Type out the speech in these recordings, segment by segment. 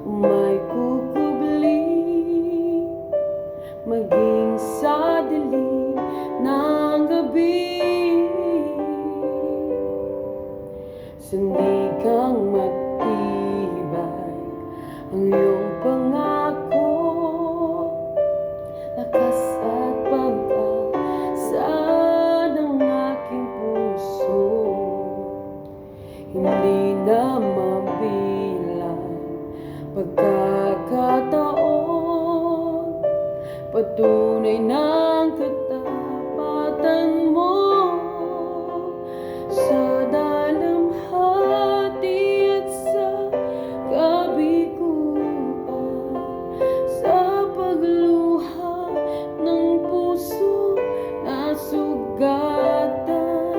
May kukubli, maging sa dilim ng gabi. Sandigang matibay ang iyong pangako, lakas at pag-asa ng aking puso. Hindi na mabilang pagkakataon, patunay ng katapatan mo. Sa dalamhati at sa kabiguan, sa pagluha ng puso na sugatan,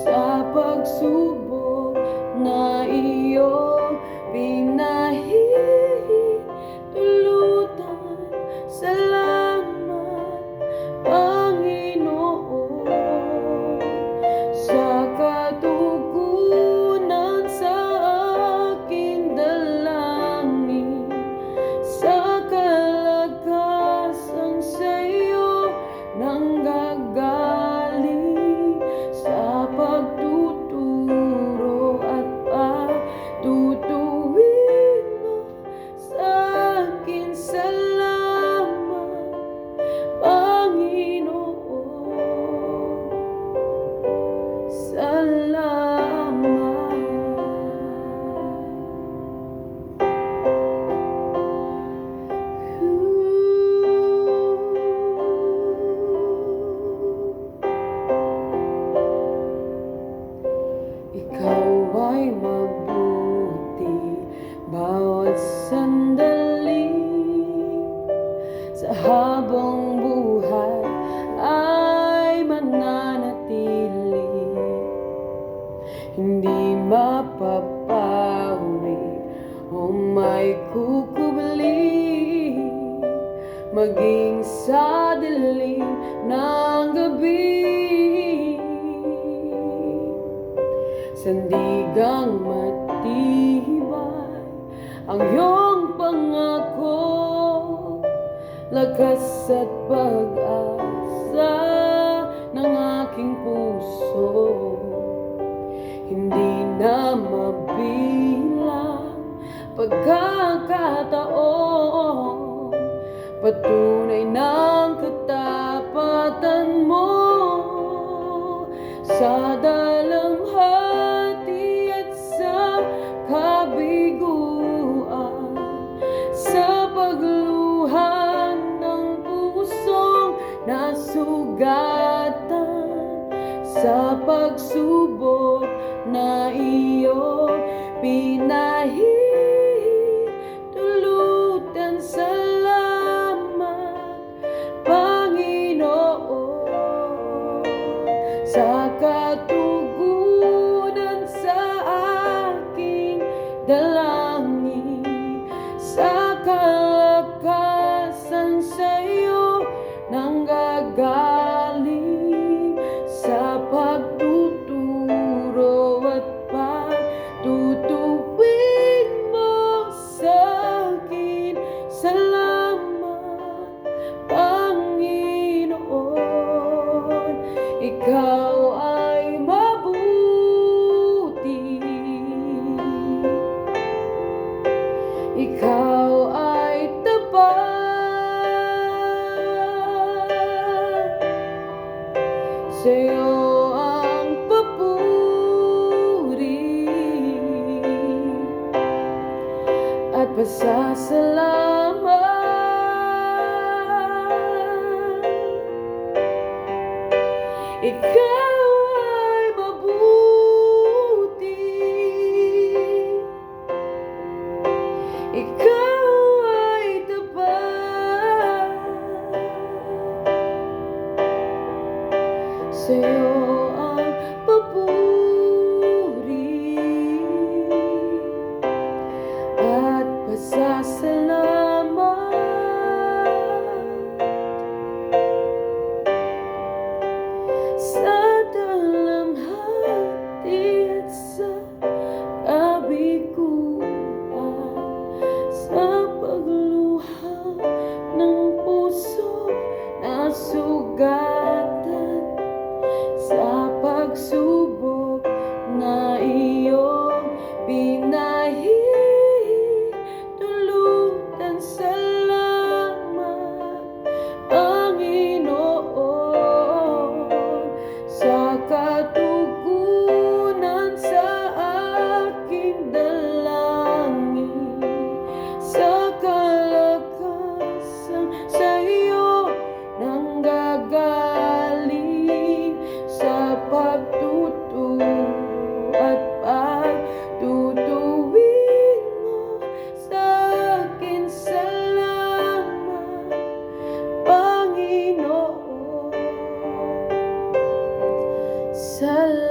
sa pagsubok na iyong pinahihintulutan. Salamat, Panginoon, sa katugunan sa aking dalangin, sa kalakasang sa'yo nanggagaling, sa pagtuturo at pagtutuwid mo sa akin. Salamat, Panginoon, salamat. Ikaw ay mabuti bawat sandali, sa habang buhay ay mananatili. Hindi mapapawi o may kukubli, maging sa dilim ng gabi. Sandigang matibay ang iyong pangako, lakas at pag-asa ng aking puso. Hindi na mabilang pagkakataon, patunay ng katapatan mo. Sa dalamhati at sa kabiguan, sa pagluha ng pusong nasugatan, sa pagsubok na iyong pinahihintulutan. Salamat, Panginoon, sa katugunan sa aking dalangin, sa kalakasan sa'yo nanggagaling, sa pagtuturo at pagtutuwid mo sa akin. Salamat, Panginoon, ikaw ay mabuti, ikaw ay tapat, sa'yo ang papuri at pasasalamat. Ikaw ay mabuti, ikaw ay tapat, sa'yo ang papuri at pasasalamat. Sa sa